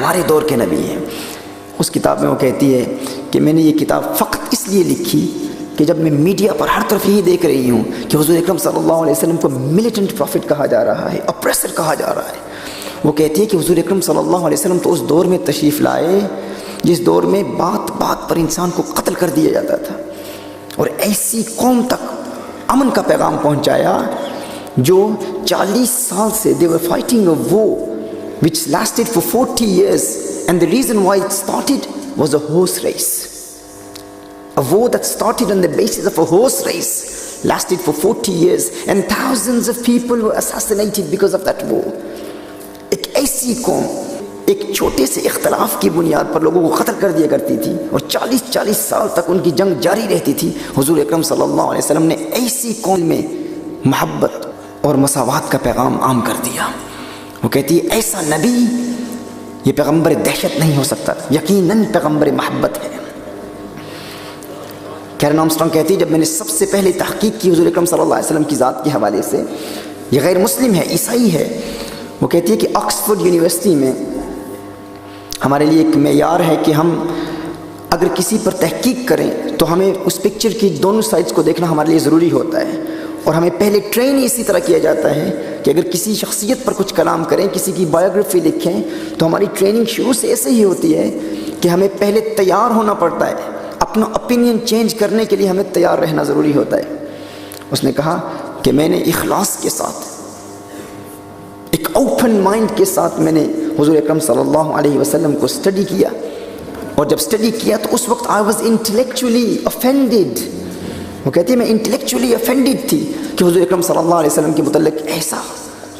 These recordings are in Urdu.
ہمارے دور کے نبی ہیں۔ اس کتاب میں وہ کہتی ہے کہ میں نے یہ کتاب فقط اس لیے لکھی کہ جب میں میڈیا پر ہر طرف یہی دیکھ رہی ہوں کہ حضور اکرم صلی اللہ علیہ وسلم کو ملیٹنٹ پروفٹ کہا جا رہا ہے، اپریسر کہا جا رہا ہے، وہ کہتی ہے کہ حضور اکرم صلی اللہ علیہ وسلم تو اس دور میں تشریف لائے جس دور میں بات بات پر انسان کو قتل کر دیا جاتا تھا، اور ایسی قوم تک امن کا پیغام پہنچایا جو 40 سال سے they were fighting a war which lasted for 40 years and the reason why it started was a horse race. A war that started on the basis of a horse race lasted for 40 years and thousands of people were assassinated because of that war. ایک ایسی قوم ایک چھوٹے سے اختلاف کی بنیاد پر لوگوں کو قتل کر دیا کرتی تھی اور 40 سال تک ان کی جنگ جاری رہتی تھی۔ حضور اکرم صلی اللہ علیہ وسلم نے ایسی قوم میں محبت اور مساوات کا پیغام عام کر دیا۔ وہ کہتی ہے ایسا نبی یہ پیغمبر دہشت نہیں ہو سکتا، یقیناً پیغمبر محبت ہے۔ کیرن آرمسٹرانگ کہتی ہے جب میں نے سب سے پہلے تحقیق کی حضور اکرم صلی اللہ علیہ وسلم کی ذات کے حوالے سے، یہ غیر مسلم ہے، عیسائی ہے، وہ کہتی ہے کہ آکسفورڈ یونیورسٹی میں ہمارے لیے ایک معیار ہے کہ ہم اگر کسی پر تحقیق کریں تو ہمیں اس پکچر کی دونوں سائڈز کو دیکھنا ہمارے لیے ضروری ہوتا ہے، اور ہمیں پہلے ٹرین اسی طرح کیا جاتا ہے کہ اگر کسی شخصیت پر کچھ کلام کریں، کسی کی بایوگرافی لکھیں، تو ہماری ٹریننگ شروع سے ایسے ہی ہوتی ہے کہ ہمیں پہلے تیار ہونا پڑتا ہے، اپنا اوپینین چینج کرنے کے لیے ہمیں تیار رہنا ضروری ہوتا ہے۔ اس نے کہا کہ میں نے اخلاص کے ساتھ ایک اوپن مائنڈ کے ساتھ میں نے حضور اکرم صلی اللہ علیہ وسلم کو اسٹڈی کیا، اور جب اسٹڈی کیا تو اس وقت آئی واز انٹلیکچولی افینڈیڈ۔ وہ کہتی ہے میں انٹلیکچولی افینڈیڈ تھی کہ حضور اکرم صلی اللہ علیہ وسلم کے متعلق ایسا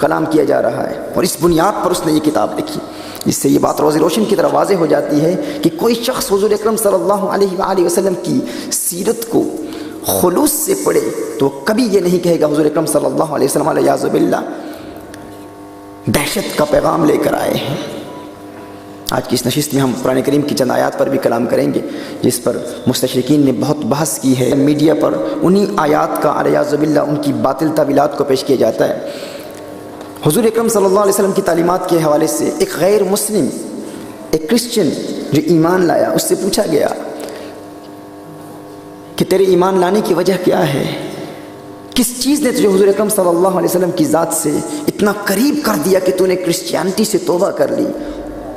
کلام کیا جا رہا ہے، اور اس بنیاد پر اس نے یہ کتاب لکھی۔ اس سے یہ بات روز روشن کی طرح واضح ہو جاتی ہے کہ کوئی شخص حضور اکرم صلی اللہ علیہ وآلہ وسلم کی سیرت کو خلوص سے پڑھے تو کبھی یہ نہیں کہے گا حضور اکرم صلی اللہ علیہ وسلم علیہ باللہ دہشت کا پیغام لے کر آئے ہیں۔ آج کی اس نشست میں ہم قرآن کریم کی چند آیات پر بھی کلام کریں گے جس پر مستشرقین نے بہت بحث کی ہے، میڈیا پر انہی آیات کا علیہ باللہ ان کی باطل تعویلات کو پیش کیا جاتا ہے۔ حضور اکرم صلی اللہ علیہ وسلم کی تعلیمات کے حوالے سے ایک غیر مسلم، ایک کرسچن جو ایمان لایا، اس سے پوچھا گیا کہ تیرے ایمان لانے کی وجہ کیا ہے؟ کس چیز نے تجھے حضور اکرم صلی اللہ علیہ وسلم کی ذات سے اتنا قریب کر دیا کہ تو نے کرسچینٹی سے توبہ کر لی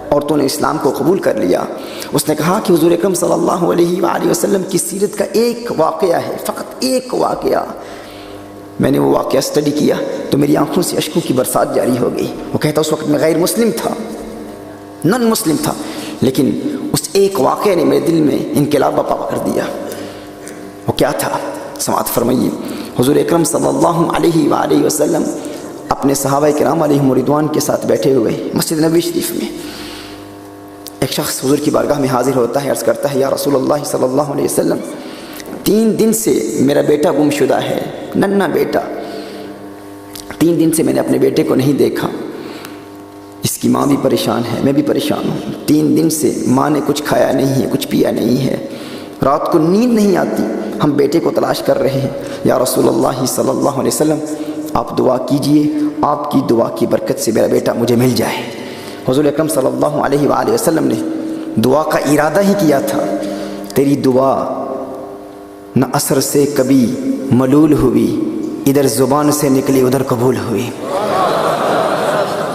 اور تو نے اسلام کو قبول کر لیا؟ اس نے کہا کہ حضور اکرم صلی اللہ علیہ وآلہ وسلم کی سیرت کا ایک واقعہ ہے، فقط ایک واقعہ۔ میں نے وہ واقعہ اسٹڈی کیا تو میری آنکھوں سے اشکوں کی برسات جاری ہو گئی۔ وہ کہتا اس وقت میں غیر مسلم تھا، نن مسلم تھا، لیکن اس ایک واقعے نے میرے دل میں انقلاب برپا کر دیا۔ وہ کیا تھا؟ سماعت فرمائیے۔ حضور اکرم صلی اللہ علیہ وآلہ وسلم اپنے صحابہ کرام علیہم رضوان کے ساتھ بیٹھے ہوئے مسجد نبوی شریف میں، ایک شخص حضور کی بارگاہ میں حاضر ہوتا ہے، عرض کرتا ہے یا رسول اللہ صلی اللہ علیہ وسلم 3 دن سے میرا بیٹا گم شدہ ہے، ننھا بیٹا، 3 دن سے میں نے اپنے بیٹے کو نہیں دیکھا، اس کی ماں بھی پریشان ہے، میں بھی پریشان ہوں، 3 دن سے ماں نے کچھ کھایا نہیں ہے، کچھ پیا نہیں ہے، رات کو نیند نہیں آتی، ہم بیٹے کو تلاش کر رہے ہیں، یا رسول اللہ صلی اللہ علیہ وسلم آپ دعا کیجئے، آپ کی دعا کی برکت سے میرا بیٹا مجھے مل جائے۔ حضور اکرم صلی اللہ علیہ وآلہ وسلم نے دعا کا ارادہ ہی کیا تھا، تیری دعا نہ اثر سے کبھی ملول ہوئی، ادھر زبان سے نکلی ادھر قبول ہوئی۔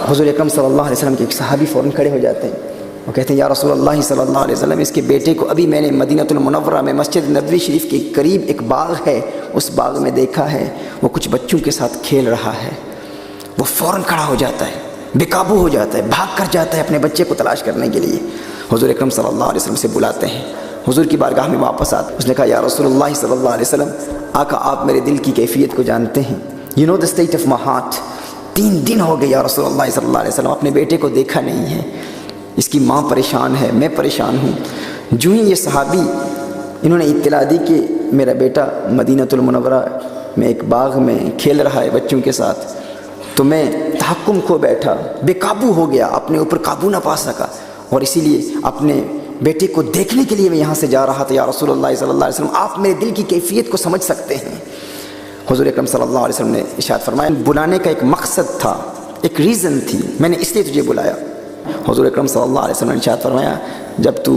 حضور اکرم صلی اللہ علیہ وسلم کے ایک صحابی فوراً کھڑے ہو جاتے ہیں، وہ کہتے ہیں یا رسول اللہ صلی اللہ علیہ وسلم اس کے بیٹے کو ابھی میں نے مدینہ المنورہ میں مسجد نبوی شریف کے قریب ایک باغ ہے، اس باغ میں دیکھا ہے، وہ کچھ بچوں کے ساتھ کھیل رہا ہے۔ وہ فوراً کھڑا ہو جاتا ہے، بے قابو ہو جاتا ہے، بھاگ کر جاتا ہے اپنے بچے کو تلاش کرنے کے لیے۔ حضور اکرم صلی اللہ علیہ وسلم سے بلاتے ہیں، حضور کی بارگاہ میں واپس آتے، اس نے کہا یا رسول اللہ صلی اللہ علیہ وسلم آقا آپ میرے دل کی کیفیت کو جانتے ہیں، you know the state of my heart, 3 دن ہو گئے یا رسول اللہ صلی اللہ علیہ وسلم اپنے بیٹے کو دیکھا نہیں ہے، اس کی ماں پریشان ہے، میں پریشان ہوں۔ جو ہی یہ صحابی انہوں نے اطلاع دی کہ میرا بیٹا مدینہ المنورہ میں ایک باغ میں کھیل رہا ہے بچوں کے ساتھ، تو میں تحکم کھو بیٹھا، بے قابو ہو گیا، اپنے اوپر قابو نہ پا سکا، اور اسی لیے اپنے بیٹے کو دیکھنے کے لیے میں یہاں سے جا رہا تھا، یا رسول اللہ صلی اللہ علیہ وسلم آپ میرے دل کی کیفیت کو سمجھ سکتے ہیں۔ حضور اکرم صلی اللہ علیہ وسلم نے ارشاد فرمایا بلانے کا ایک مقصد تھا، ایک ریزن تھی، میں نے اس لیے تجھے بلایا۔ حضور اکرم صلی اللہ علیہ وسلم نے ارشاد فرمایا جب تو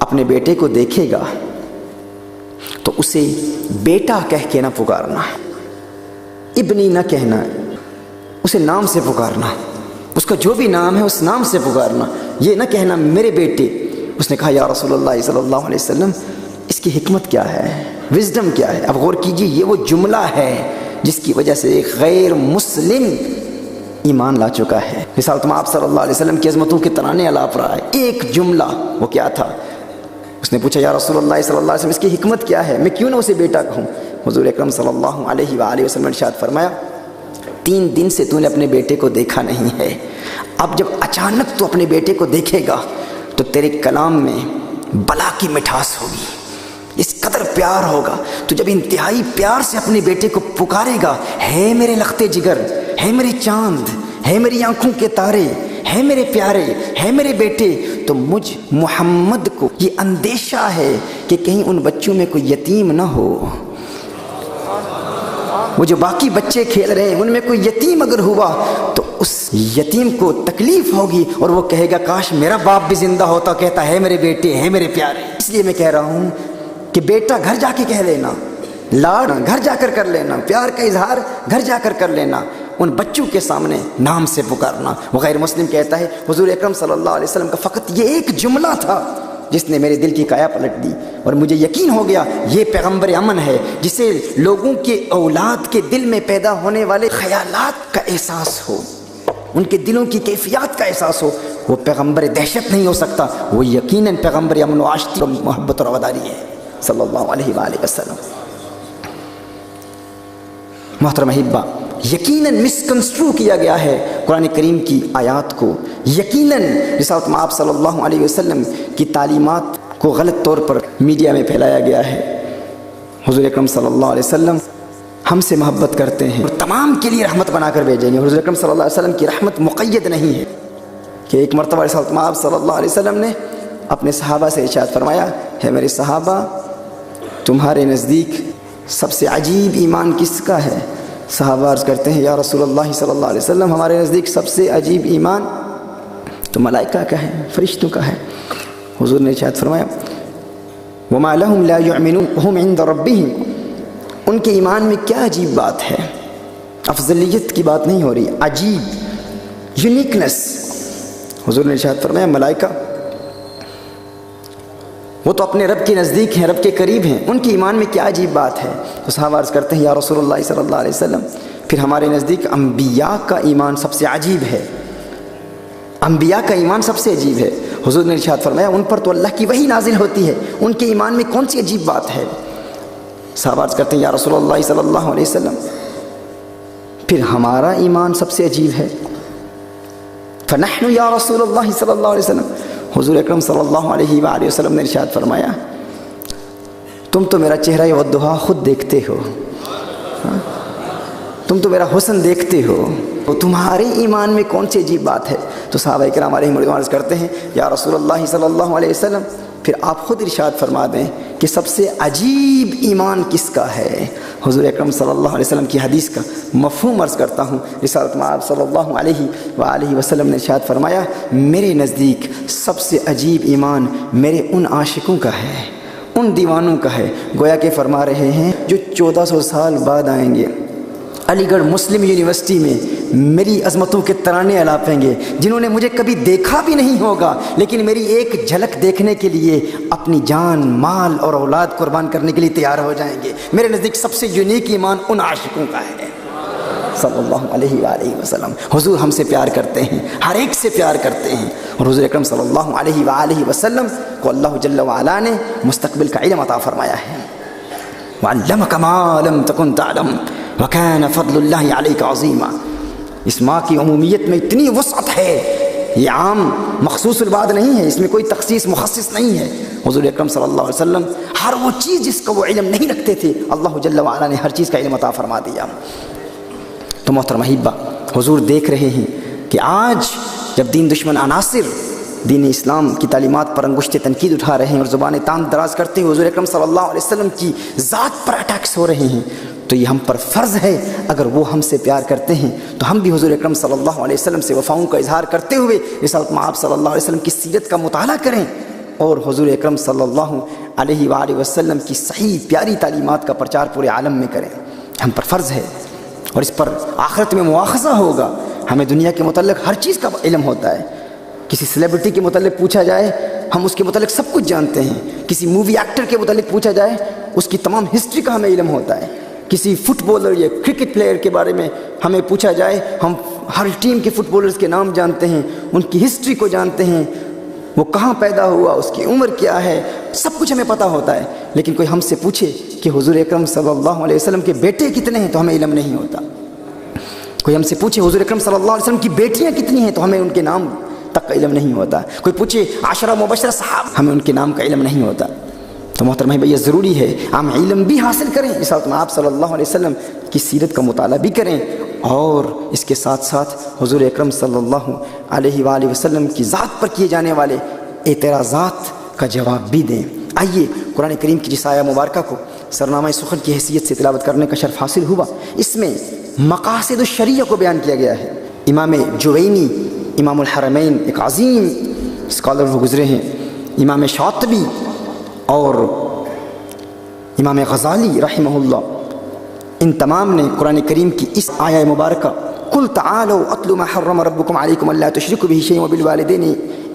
اپنے بیٹے کو دیکھے گا تو اسے بیٹا کہہ کے نہ پکارنا، ابنی نہ کہنا، اسے نام سے پکارنا، اس کا جو بھی نام ہے اس نام سے پکارنا، یہ نہ کہنا میرے بیٹے۔ اس نے کہا یا رسول اللہ صلی اللہ علیہ وسلم اس کی حکمت کیا ہے، وزڈم کیا ہے؟ اب غور کیجیے، یہ وہ جملہ ہے جس کی وجہ سے ایک غیر مسلم ایمان لا چکا ہے۔ رسالت آپ صلی اللہ علیہ وسلم کی عظمتوں کے ترانے الاپ رہا ہے، ایک جملہ، وہ کیا تھا؟ اس نے پوچھا یا رسول اللہ صلی اللہ علیہ وسلم اس کی حکمت کیا ہے، میں کیوں نہ اسے بیٹا کہوں؟ حضور اکرم صلی اللہ علیہ وآلہ وسلم نے ارشاد فرمایا 3 دن سے تو نے اپنے بیٹے کو دیکھا نہیں ہے، اب جب اچانک تو اپنے بیٹے کو دیکھے گا تو تیرے کلام میں بلا کی مٹھاس ہوگی، اس قدر پیار ہوگا، تو جب انتہائی پیار سے اپنے بیٹے کو پکارے گا، ہے میرے لختے جگر، ہے میرے چاند، ہے میری آنکھوں کے تارے، ہے میرے پیارے، ہے میرے بیٹے، تو مجھ محمد کو یہ اندیشہ ہے کہ کہیں ان بچوں میں کوئی یتیم نہ ہو، وہ جو باقی بچے کھیل رہے ہیں ان میں کوئی یتیم اگر ہوا تو اس یتیم کو تکلیف ہوگی اور وہ کہے گا کاش میرا باپ بھی زندہ ہوتا، کہتا ہے میرے بیٹے، ہے میرے پیارے۔ اس لیے میں کہہ رہا ہوں کہ بیٹا گھر جا کے کہہ لینا، لاڈ گھر جا کر کر لینا، پیار کا اظہار گھر جا کر کر لینا، ان بچوں کے سامنے نام سے پکارنا۔ وہ غیر مسلم کہتا ہے حضور اکرم صلی اللہ علیہ وسلم کا فقط یہ ایک جملہ تھا جس نے میرے دل کی کایا پلٹ دی، اور مجھے یقین ہو گیا یہ پیغمبر امن ہے جسے لوگوں کے اولاد کے دل میں پیدا ہونے والے خیالات کا احساس ہو، ان کے دلوں کی کیفیات کا احساس ہو، وہ پیغمبر دہشت نہیں ہو سکتا، وہ یقیناً پیغمبر امن و آشتی اور محبت اور وفاداری ہے صلی اللہ علیہ وآلہ وسلم۔ محترم احبہ، یقیناً مسکنسٹرو کیا گیا ہے قرآن کریم کی آیات کو، یقیناً رسالت آپ صلی اللہ علیہ وسلم کی تعلیمات کو غلط طور پر میڈیا میں پھیلایا گیا ہے۔ حضور اکرم صلی اللہ علیہ وسلم ہم سے محبت کرتے ہیں اور تمام کے لیے رحمت بنا کر بھیجیں گے۔ حضور اکرم صلی اللہ علیہ وسلم کی رحمت مقید نہیں ہے کہ ایک مرتبہ رسالت آپ صلی اللہ علیہ وسلم نے اپنے صحابہ سے ارشاد فرمایا ہے میرے صحابہ تمہارے نزدیک سب سے عجیب ایمان کس کا ہے؟ صحابہ عرض کرتے ہیں یا رسول اللہ صلی اللہ علیہ وسلم ہمارے نزدیک سب سے عجیب ایمان تو ملائکہ کا ہے، فرشتوں کا ہے۔ حضور نے ارشاد فرمایا وما لهم لا يؤمنون هم عند ربهم، ان کے ایمان میں کیا عجیب بات ہے؟ افضلیت کی بات نہیں ہو رہی، عجیب، یونیکنس۔ حضور نے ارشاد فرمایا ملائکہ وہ تو اپنے رب کے نزدیک ہیں، رب کے قریب ہیں، ان کے ایمان میں کیا عجیب بات ہے؟ تو صحابہ عرض کرتے ہیں یا رسول اللہ صلی اللہ علیہ وسلم پھر ہمارے نزدیک انبیاء کا ایمان سب سے عجیب ہے، انبیاء کا ایمان سب سے عجیب ہے۔ حضور نے ارشاد فرمایا ان پر تو اللہ کی وحی نازل ہوتی ہے، ان کے ایمان میں کون سی عجیب بات ہے؟ صحابہ عرض کرتے ہیں یا رسول اللہ صلی اللہ علیہ وسلم پھر ہمارا ایمان سب سے عجیب ہے۔ فنحن یا رسول اللہ صلی اللہ علیہ وسلم، حضور اکرم صلی اللہ علیہ وآلہ وسلم نے ارشاد فرمایا تم تو میرا چہرہ والضحیٰ خود دیکھتے ہو، تم تو میرا حسن دیکھتے ہو، تو تمہارے ایمان میں کون سی عجیب بات ہے؟ تو صحابہ کرام علیہم رضوان عرض کرتے ہیں یا رسول اللہ صلی اللہ علیہ وسلم پھر آپ خود ارشاد فرما دیں کہ سب سے عجیب ایمان کس کا ہے؟ حضور اکرم صلی اللہ علیہ وسلم کی حدیث کا مفہوم عرض کرتا ہوں۔ رسالت آپ صلی اللہ علیہ وآلہ وسلم نے ارشاد فرمایا میرے نزدیک سب سے عجیب ایمان میرے ان عاشقوں کا ہے، ان دیوانوں کا ہے، گویا کہ فرما رہے ہیں جو 1400 سال بعد آئیں گے، علی گڑھ مسلم یونیورسٹی میں میری عظمتوں کے ترانے الاپیں گے، جنہوں نے مجھے کبھی دیکھا بھی نہیں ہوگا لیکن میری ایک جھلک دیکھنے کے لیے اپنی جان، مال اور اولاد قربان کرنے کے لیے تیار ہو جائیں گے۔ میرے نزدیک سب سے یونیک ایمان ان عاشقوں کا ہے صلی اللہ علیہ وآلہ وسلم۔ حضور ہم سے پیار کرتے ہیں، ہر ایک سے پیار کرتے ہیں، اور حضور اکرم صلی اللہ علیہ وآلہ وسلم کو اللہ جل وعلا نے مستقبل کا علم عطا فرمایا ہے۔ وعلمک ما لم تکن تعلم وکان فضل اللہ علیک عظیما۔ اس ماں کی عمومیت میں اتنی وسعت ہے، یہ عام مخصوص البعد نہیں ہے، اس میں کوئی تخصیص مخصص نہیں ہے۔ حضور اکرم صلی اللہ علیہ وسلم ہر وہ چیز جس کا وہ علم نہیں رکھتے تھے اللہ جل وعلا نے ہر چیز کا علم عطا فرما دیا۔ تو محترم احبہ، حضور دیکھ رہے ہیں کہ آج جب دین دشمن عناصر دین اسلام کی تعلیمات پر انگشت تنقید اٹھا رہے ہیں اور زبانیں تان دراز کرتے ہوئے حضور اکرم صلی اللہ علیہ وسلم کی ذات پر اٹیکس ہو رہے ہیں، تو یہ ہم پر فرض ہے، اگر وہ ہم سے پیار کرتے ہیں تو ہم بھی حضور اکرم صلی اللہ علیہ وسلم سے وفاؤں کا اظہار کرتے ہوئے رسالت مآب صلی اللہ علیہ وسلم کی سیرت کا مطالعہ کریں اور حضور اکرم صلی اللہ علیہ وآلہ وسلم کی صحیح پیاری تعلیمات کا پرچار پورے عالم میں کریں۔ ہم پر فرض ہے، اور اس پر آخرت میں مواخذہ ہوگا۔ ہمیں دنیا کے متعلق ہر چیز کا علم ہوتا ہے، کسی سیلیبریٹی کے متعلق پوچھا جائے ہم اس کے متعلق سب کچھ جانتے ہیں، کسی مووی ایکٹر کے متعلق پوچھا جائے اس کی تمام ہسٹری کا ہمیں علم ہوتا ہے، کسی فٹ بالر یا کرکٹ پلیئر کے بارے میں ہمیں پوچھا جائے ہم ہر ٹیم کے فٹ بالرز کے نام جانتے ہیں، ان کی ہسٹری کو جانتے ہیں، وہ کہاں پیدا ہوا، اس کی عمر کیا ہے، سب کچھ ہمیں پتہ ہوتا ہے۔ لیکن کوئی ہم سے پوچھے کہ حضور اکرم صلی اللہ علیہ وسلم کے بیٹے کتنے ہیں تو ہمیں علم نہیں ہوتا۔ کوئی ہم سے پوچھے حضور اکرم صلی اللہ علیہ وسلم کی بیٹیاں کتنی ہیں تو ہمیں ان کے نام تک کا علم نہیں ہوتا۔ کوئی پوچھے عشرہ مبشرہ صحابہ، ہمیں ان کے نام کا علم نہیں ہوتا۔ تو محترم بھائی، یہ ضروری ہے ہم علم بھی حاصل کریں، رسالت مآب صلی اللہ علیہ وسلم کی سیرت کا مطالعہ بھی کریں، اور اس کے ساتھ ساتھ حضور اکرم صلی اللہ علیہ وآلہ وسلم کی ذات پر کیے جانے والے اعتراضات کا جواب بھی دیں۔ آئیے قرآن کریم کی جس آیہ مبارکہ کو سرنامہ سخن کی حیثیت سے تلاوت کرنے کا شرف حاصل ہوا، اس میں مقاصد الشریعہ کو بیان کیا گیا ہے۔ امام جوینی، امام الحرمین، ایک عظیم اسکالر وہ گزرے ہیں، امام شاطبی اور امام غزالی رحمہ اللہ، ان تمام نے قرآن کریم کی اس آیہ مبارکہ قل تعالوا اتل ما حرم ربکم علیکم الا تشرکوا به شیئا وبالوالدین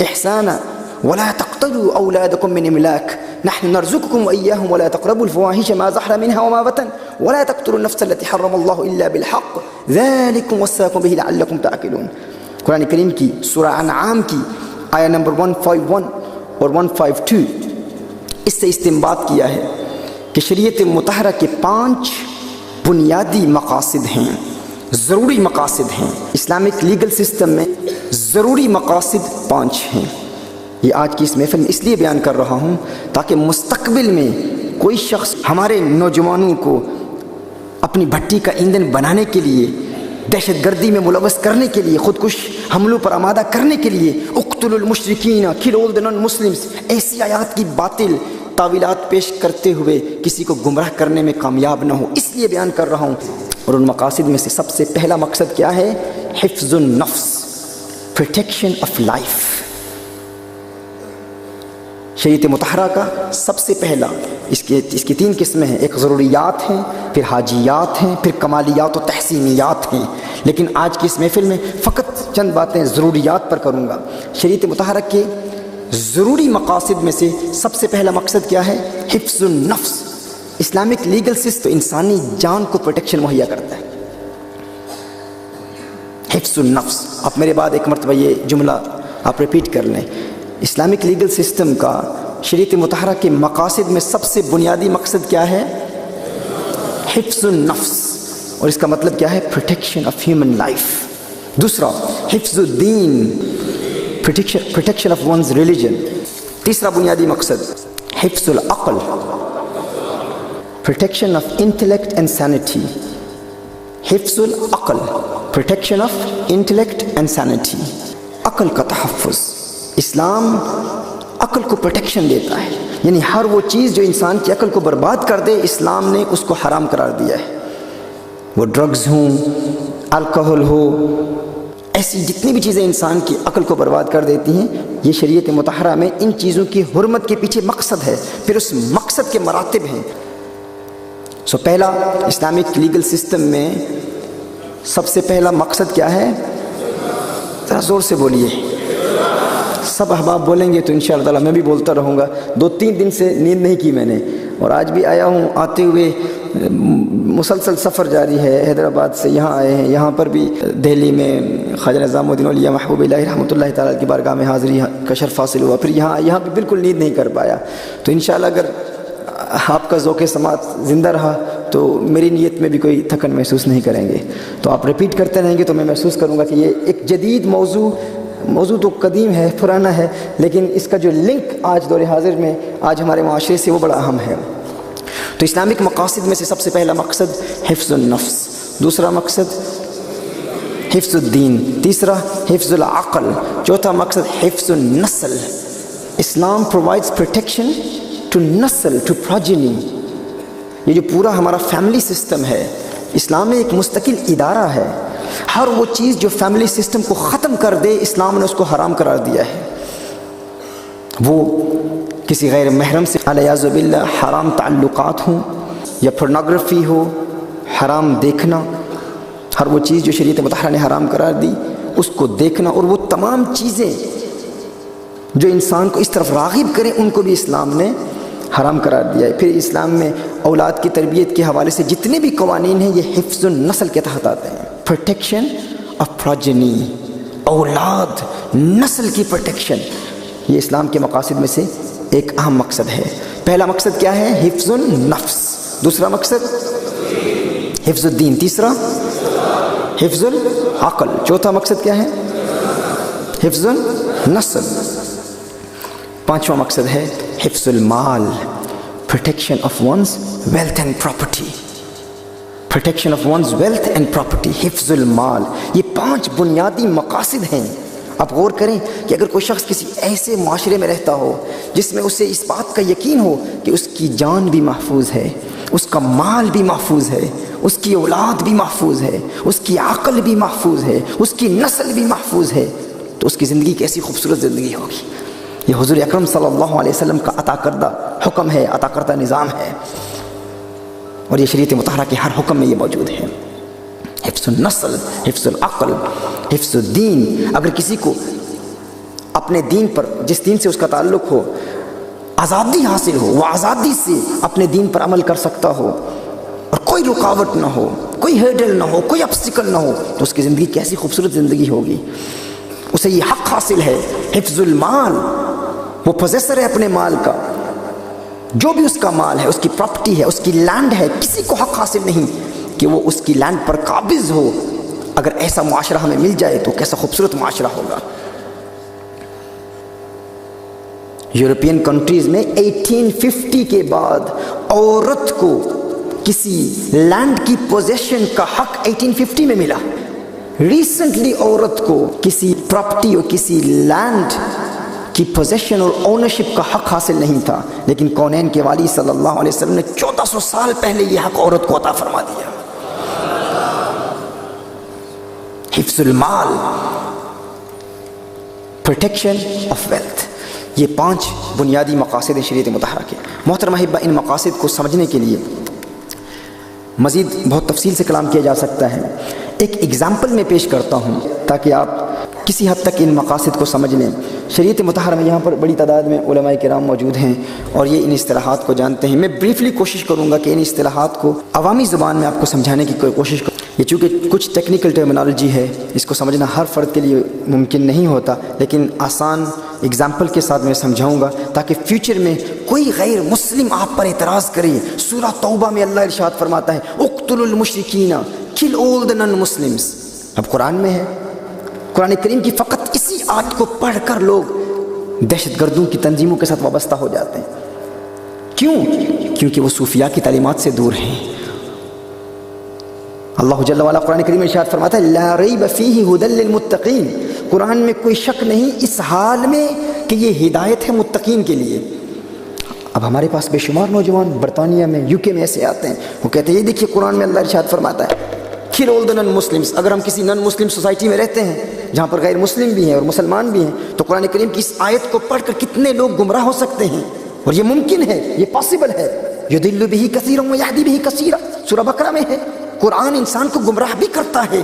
احسانا ولا تقتلوا اولادکم من املاک نحن نرزقكم واياهم ولا تقربوا الفواحش ما ظهر منها وما بطن ولا تقتلوا النفس التي حرم الله الا بالحق ذلكم وصاكم به لعلكم تعقلون۔ قرآن کریم کی سورہ انعام کی آیہ نمبر 151 اور 152، اس سے استنباط کیا ہے کہ شریعت مطہرہ کے 5 بنیادی مقاصد ہیں، ضروری مقاصد ہیں۔ اسلامک لیگل سسٹم میں ضروری مقاصد 5 ہیں۔ یہ آج کی اس محفل میں اس لیے بیان کر رہا ہوں تاکہ مستقبل میں کوئی شخص ہمارے نوجوانوں کو اپنی بھٹی کا ایندھن بنانے کے لیے، دہشت گردی میں ملوث کرنے کے لیے، خودکش حملوں پر آمادہ کرنے کے لیے اقتلوا المشرکین کل آل دی نان مسلمس، ایسی آیات کی باطل تعویلات پیش کرتے ہوئے کسی کو گمراہ کرنے میں کامیاب نہ ہو، اس لیے بیان کر رہا ہوں۔ اور ان مقاصد میں سے سب سے پہلا مقصد کیا ہے؟ حفظ النفس، پروٹیکشن آف لائف۔ شریعت مطہرہ کا سب سے پہلا، اس کی 3 قسمیں ہیں، ایک ضروریات ہیں، پھر حاجیات ہیں، پھر کمالیات و تحسینیات ہیں، لیکن آج کی اس محفل میں فقط چند باتیں ضروریات پر کروں گا۔ شریعت مطہرہ کے ضروری مقاصد میں سے سب سے پہلا مقصد کیا ہے؟ حفظ النفس۔ اسلامک لیگل سسٹم انسانی جان کو پروٹیکشن مہیا کرتا ہے۔ حفظ النفس، آپ میرے بعد ایک مرتبہ یہ جملہ آپ ریپیٹ کر لیں۔ اسلامک لیگل سسٹم کا شریعت مطہرہ کے مقاصد میں سب سے بنیادی مقصد کیا ہے؟ حفظ النفس، اور اس کا مطلب کیا ہے؟ Protection of human life. دوسرا، حفظ الدین، protection of one's religion۔ تیسرا بنیادی مقصد حفظ العقل، protection of intellect and sanity۔ حفظ العقل، protection of intellect and sanity۔ عقل کا تحفظ، اسلام عقل کو پروٹیکشن دیتا ہے، یعنی ہر وہ چیز جو انسان کی عقل کو برباد کر دے اسلام نے اس کو حرام قرار دیا ہے، وہ ڈرگز ہوں، الکحل ہو، ایسی جتنی بھی چیزیں انسان کی عقل کو برباد کر دیتی ہیں، یہ شریعت مطہرہ میں ان چیزوں کی حرمت کے پیچھے مقصد ہے، پھر اس مقصد کے مراتب ہیں۔ پہلا اسلامک لیگل سسٹم میں سب سے پہلا مقصد کیا ہے؟ ذرا زور سے بولیے، سب احباب بولیں گے تو انشاءاللہ تعالیٰ میں بھی بولتا رہوں گا۔ 2-3 دن سے نیند نہیں کی میں نے، اور آج بھی آیا ہوں، آتے ہوئے مسلسل سفر جاری ہے، حیدرآباد سے یہاں آئے ہیں، یہاں پر بھی دہلی میں خواجہ نظام الدین اولیاء محبوب اللہ رحمۃ اللہ تعالیٰ کی بارگاہ میں حاضری کا شرف حاصل ہوا، پھر یہاں بھی بالکل نیند نہیں کر پایا۔ تو انشاءاللہ اگر آپ کا ذوق سماعت زندہ رہا تو میری نیت میں بھی کوئی تھکن محسوس نہیں کریں گے۔ تو آپ ریپیٹ کرتے رہیں گے تو میں محسوس کروں گا کہ یہ ایک جدید موضوع تو قدیم ہے، پرانا ہے، لیکن اس کا جو لنک آج دور حاضر میں آج ہمارے معاشرے سے وہ بڑا اہم ہے۔ تو اسلامک مقاصد میں سے سب سے پہلا مقصد حفظ النفس، دوسرا مقصد حفظ الدین، تیسرا حفظ العقل، چوتھا مقصد حفظ النسل. اسلام پرووائڈز پروٹیکشن ٹو نسل، ٹو پروجینی. یہ جو پورا ہمارا فیملی سسٹم ہے، اسلام میں ایک مستقل ادارہ ہے. ہر وہ چیز جو فیملی سسٹم کو ختم کر دے اسلام نے اس کو حرام قرار دیا ہے. وہ کسی غیر محرم سے علیاذ باللہ حرام تعلقات ہوں یا پورنوگرافی ہو، حرام دیکھنا، ہر وہ چیز جو شریعت مطہرہ نے حرام قرار دی اس کو دیکھنا، اور وہ تمام چیزیں جو انسان کو اس طرف راغب کریں ان کو بھی اسلام نے حرام قرار دیا ہے. پھر اسلام میں اولاد کی تربیت کے حوالے سے جتنے بھی قوانین ہیں یہ حفظ النسل کے تحت آتے ہیں. پروٹیکشن آف پروجینی، اولاد نسل کی پروٹیکشن، یہ اسلام کے مقاصد میں سے ایک اہم مقصد ہے. پہلا مقصد کیا ہے؟ حفظ النفس. دوسرا مقصد حفظ الدین. تیسرا حفظ العقل. چوتھا مقصد کیا ہے؟ حفظ النسل. پانچواں مقصد ہے حفظ المال، protection of one's wealth and property. Protection of one's wealth and property, حفظ المال. یہ 5 بنیادی مقاصد ہیں. آپ غور کریں کہ اگر کوئی شخص کسی ایسے معاشرے میں رہتا ہو جس میں اسے اس بات کا یقین ہو کہ اس کی جان بھی محفوظ ہے، اس کا مال بھی محفوظ ہے، اس کی اولاد بھی محفوظ ہے، اس کی عقل بھی محفوظ ہے، اس کی نسل بھی محفوظ ہے، تو اس کی زندگی کیسی خوبصورت زندگی ہوگی. یہ حضور اکرم صلی اللہ علیہ وسلم کا عطا کردہ حکم ہے، عطا کردہ نظام ہے، اور یہ شریعت مطہرہ کے ہر حکم میں یہ موجود ہے. حفظ النسل، حفظ العقل، حفظ الدین. اگر کسی کو اپنے دین پر، جس دین سے اس کا تعلق ہو، آزادی حاصل ہو، وہ آزادی سے اپنے دین پر عمل کر سکتا ہو اور کوئی رکاوٹ نہ ہو، کوئی ہرڈل نہ ہو، کوئی obstacle نہ ہو، تو اس کی زندگی کیسی خوبصورت زندگی ہوگی. اسے یہ حق حاصل ہے. حفظ المال، وہ پوزیسر ہے اپنے مال کا، جو بھی اس کا مال ہے، اس کی پراپرٹی ہے، اس کی لینڈ ہے، کسی کو حق حاصل نہیں کہ وہ اس کی لینڈ پر قابض ہو. اگر ایسا معاشرہ ہمیں مل جائے تو کیسا خوبصورت معاشرہ ہوگا. یورپین کنٹریز میں 1850 کے بعد عورت کو کسی لینڈ کی پوزیشن کا حق 1850 میں ملا. ریسنٹلی عورت کو کسی پراپرٹی اور کسی لینڈ کی پوزیشن اور اونرشپ کا حق حاصل نہیں تھا، لیکن کونین کے والی صلی اللہ علیہ وسلم نے 1400 سال پہلے یہ حق عورت کو عطا فرما دیا. حفظ المال، پروٹیکشن آف ویلتھ، یہ 5 بنیادی مقاصد ہیں شریعت مطہرہ کے. محترم احبہ، ان مقاصد کو سمجھنے کے لیے مزید بہت تفصیل سے کلام کیا جا سکتا ہے. ایک ایگزامپل میں پیش کرتا ہوں تاکہ آپ کسی حد تک ان مقاصد کو سمجھ لیں. شریعت مطہرہ میں یہاں پر بڑی تعداد میں علماء کرام موجود ہیں اور یہ ان اصطلاحات کو جانتے ہیں. میں بریفلی کوشش کروں گا کہ ان اصطلاحات کو عوامی زبان میں آپ کو سمجھانے کی کوشش کروں. یہ چونکہ کچھ ٹیکنیکل ٹرمینالوجی ہے، اس کو سمجھنا ہر فرد کے لیے ممکن نہیں ہوتا، لیکن آسان اگزامپل کے ساتھ میں سمجھاؤں گا تاکہ فیوچر میں کوئی غیر مسلم آپ پر اعتراض کرے. سورہ توبہ میں اللہ ارشاد فرماتا ہے اقتلوا المشرکین kill all the non-Muslims. اب قرآن میں ہے، قرآن کریم کی فقط اسی آیت کو پڑھ کر لوگ دہشت گردوں کی تنظیموں کے ساتھ وابستہ ہو جاتے ہیں. کیوں؟ کیونکہ وہ صوفیاء کی تعلیمات سے دور ہیں. اللہ جل وعلا قرآن کریم میں ارشاد فرماتا ہے لا ریب فیہ ھدی للمتقین. قرآن میں کوئی شک نہیں اس حال میں کہ یہ ہدایت ہے متقین کے لیے. اب ہمارے پاس بے شمار نوجوان برطانیہ میں، یو کے میں ایسے آتے ہیں، وہ کہتے ہیں یہ دیکھیے قرآن میں اللہ ارشاد فرماتا ہے kill all the non-Muslims. اگر ہم کسی نان مسلم سوسائٹی میں رہتے ہیں جہاں پر غیر مسلم بھی ہیں اور مسلمان بھی ہیں، تو قرآن کریم کی اس آیت کو پڑھ کر کتنے لوگ گمراہ ہو سکتے ہیں. اور یہ ممکن ہے، یہ پاسبل ہے. یضل بہ کثیرا ویہدی بہ کثیرا، سورہ بقرہ میں ہے. قرآن انسان کو گمراہ بھی کرتا ہے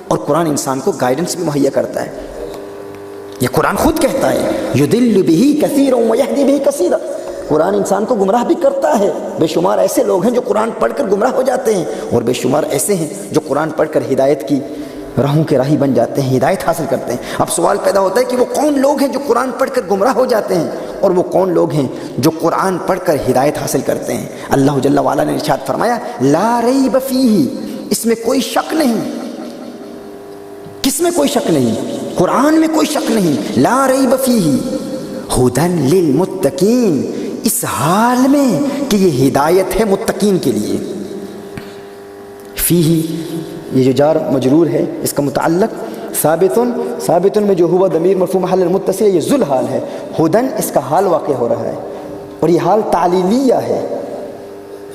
اور قرآن انسان کو گائیڈنس بھی مہیا کرتا ہے. یہ قرآن خود کہتا ہے یضل بہ کثیرا ویہدی بہ کثیرا. قرآن انسان کو گمراہ بھی کرتا ہے. بے شمار ایسے لوگ ہیں جو قرآن پڑھ کر گمراہ ہو جاتے ہیں اور بے شمار ایسے ہیں جو قرآن پڑھ کر ہدایت کی راہوں کے راہی بن جاتے ہیں، ہدایت حاصل کرتے ہیں. اب سوال پیدا ہوتا ہے کہ وہ کون لوگ ہیں جو قرآن پڑھ کر گمراہ ہو جاتے ہیں اور وہ کون لوگ ہیں جو قرآن پڑھ کر ہدایت حاصل کرتے ہیں. اللہ جل وعلا نے ارشاد فرمایا لا ریب فیہ، اس میں کوئی شک نہیں. کس میں کوئی شک نہیں؟ قرآن میں کوئی شک نہیں. لا ریب فیہ ھدی للمتقین، اس حال میں کہ یہ ہدایت ہے متقین کے لیے. فیہ یہ جو جار مجرور ہے اس کا متعلق ثابتن میں جو ہوا ضمیر مرفوع محل متصل یہ ذل حال ہے، ہدن اس کا حال واقع ہو رہا ہے اور یہ حال تعلیلیہ ہے،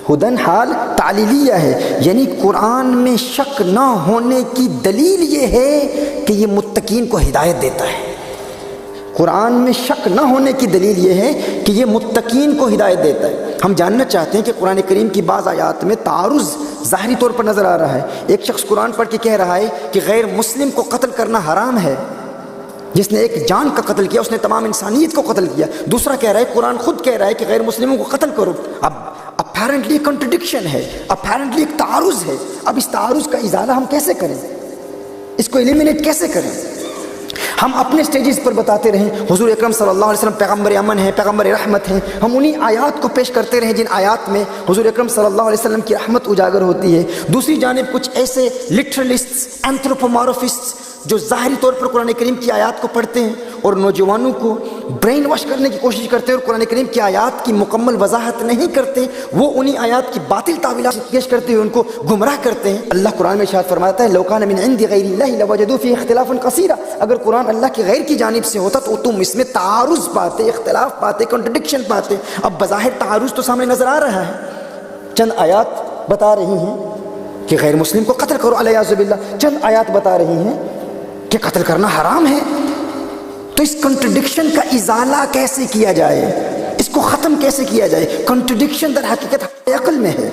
ہدن حال تعلیلیہ ہے، یعنی قرآن میں شک نہ ہونے کی دلیل یہ ہے کہ یہ متقین کو ہدایت دیتا ہے۔ قرآن میں شک نہ ہونے کی دلیل یہ ہے کہ یہ متقین کو ہدایت دیتا ہے۔ ہم جاننا چاہتے ہیں کہ قرآن کریم کی بعض آیات میں تعارض ظاہری طور پر نظر آ رہا ہے۔ ایک شخص قرآن پڑھ کے کہہ رہا ہے کہ غیر مسلم کو قتل کرنا حرام ہے، جس نے ایک جان کا قتل کیا اس نے تمام انسانیت کو قتل کیا۔ دوسرا کہہ رہا ہے قرآن خود کہہ رہا ہے کہ غیر مسلموں کو قتل کرو۔ اب اپیرنٹلی ایک کنٹرڈکشن ہے، اپیرنٹلی ایک تعارض ہے۔ اب اس تعارض کا ازالہ ہم کیسے کریں، اس کو ایلیمینیٹ کیسے کریں؟ ہم اپنے سٹیجز پر بتاتے رہیں حضور اکرم صلی اللہ علیہ وسلم پیغمبر امن ہیں، پیغمبر رحمت ہیں، ہم انہی آیات کو پیش کرتے رہیں جن آیات میں حضور اکرم صلی اللہ علیہ وسلم کی رحمت اجاگر ہوتی ہے۔ دوسری جانب کچھ ایسے لٹرلسٹس، اینتھروپومارفسٹس جو ظاہری طور پر قرآن کریم کی آیات کو پڑھتے ہیں اور نوجوانوں کو برین واش کرنے کی کوشش کرتے ہیں اور قرآن کریم کی آیات کی مکمل وضاحت نہیں کرتے، وہ انہی آیات کی باطل تعویلات پیش کرتے ہوئے ان کو گمراہ کرتے ہیں۔ اللہ قرآن میں ارشاد فرماتا ہے لو کان من عند غیر اللہ لوجدوا فیہ اختلافا کثیرا، اگر قرآن اللہ کے غیر کی جانب سے ہوتا تو تم اس میں تعارض پاتے، اختلاف پاتے، کنٹرڈکشن پاتے۔ اب بظاہر تعارض تو سامنے نظر آ رہا ہے، چند آیات بتا رہی ہیں کہ غیر مسلم کو قتل کرو علیہ باللہ، چند آیات بتا رہی ہیں کہ قتل کرنا حرام ہے۔ تو اس کنٹرڈکشن کا ازالہ کیسے کیا جائے، اس کو ختم کیسے کیا جائے؟ کنٹرڈکشن در حقیقت ہماری عقل میں ہے،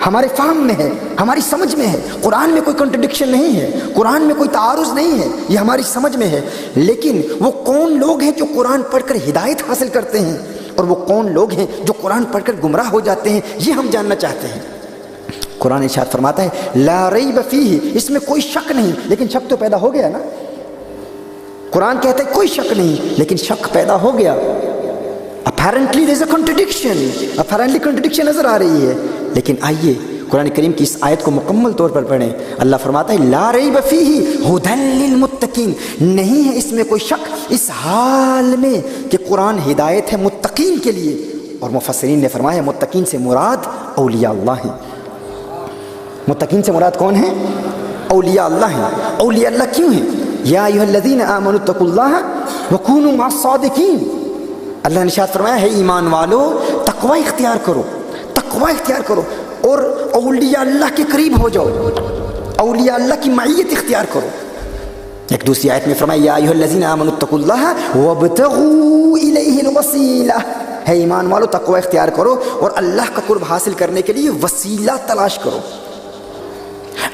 ہمارے فہم میں ہے، ہماری سمجھ میں ہے۔ قرآن میں کوئی کنٹرڈکشن نہیں ہے، قرآن میں کوئی تعارض نہیں ہے، یہ ہماری سمجھ میں ہے۔ لیکن وہ کون لوگ ہیں جو قرآن پڑھ کر ہدایت حاصل کرتے ہیں اور وہ کون لوگ ہیں جو قرآن پڑھ کر گمراہ ہو جاتے ہیں، یہ ہم جاننا چاہتے ہیں۔ قرآن ارشاد فرماتا ہے لا ریب فیہ، اس میں کوئی شک نہیں، لیکن شک تو پیدا ہو گیا نا۔ قرآن کہتا ہے کوئی شک نہیں، لیکن شک پیدا ہو گیا۔ Apparently there is a contradiction، apparently contradiction نظر آ رہی ہے۔ لیکن آئیے قرآن کریم کی اس آیت کو مکمل طور پر پڑھیں۔ اللہ فرماتا ہے لا ریب فیہ ھدی للمتقین، نہیں ہے اس میں کوئی شک اس حال میں کہ قرآن ہدایت ہے متقین کے لیے۔ اور مفسرین نے فرمایا متقین سے مراد اولیاء اللہ ہیں۔ متقین سے مراد کون ہیں؟ اولیاء اللہ ہیں۔ اولیاء اللہ کیوں ہیں؟ یا ایھا الذین آمنوا اتقوا اللہ وکونوا مع الصادقین، اللہ نے ارشاد فرمایا ہے ایمان والو تقوی اختیار کرو، تقوی اختیار کرو اور اولیاء اللہ کے قریب ہو جاؤ، اولیاء اللہ کی معیت اختیار کرو۔ ایک دوسری آیت میں فرمایا یا ایھا الذین آمنوا اتقوا اللہ وابتغوا الیہ الوسیلہ، ہے ایمان والو تقوی اختیار کرو اور اللہ کا قرب حاصل کرنے کے لیے وسیلہ تلاش کرو۔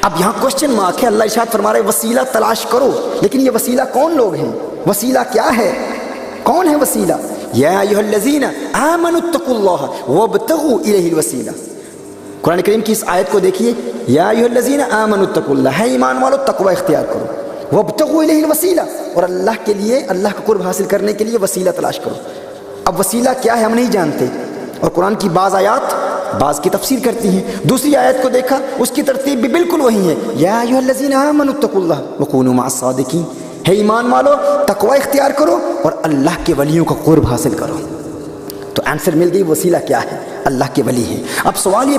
اب یہاں کوشچن مارک ہے، اللہ ارشاد فرما رہے وسیلہ تلاش کرو، لیکن یہ وسیلہ کون لوگ ہیں؟ وسیلہ کیا ہے؟ کون ہے وسیلہ؟ یا ایھا الذین آمنوا اتقوا اللہ وابتغوا الیہ الوسیلہ۔ قرآن کریم کی اس آیت کو دیکھیے، یا ایھا الذین آمنوا اتقوا اللہ، ہے ایمان والو تقوی اختیار کرو، وابتغوا الیہ الوسیلہ، اور اللہ کے لیے، اللہ کا قرب حاصل کرنے کے لیے وسیلہ تلاش کرو۔ اب وسیلہ کیا ہے ہم نہیں جانتے، اور قرآن کی بعض آیات بعض کی تفسیر کرتی ہیں۔ دوسری آیت کو دیکھا، اس کی ترتیب بھی بالکل وہی ہے، یا ایھا الذین آمنوا اتقوا اللہ وکونوا مع الصادقین، ہے ایمان والو تقوی اختیار کرو اور اللہ کے ولیوں کا قرب حاصل کرو۔ تو آنسر مل گئی، وسیلہ کیا ہے؟ اللہ کے ولی ہیں۔ اب سوال یہ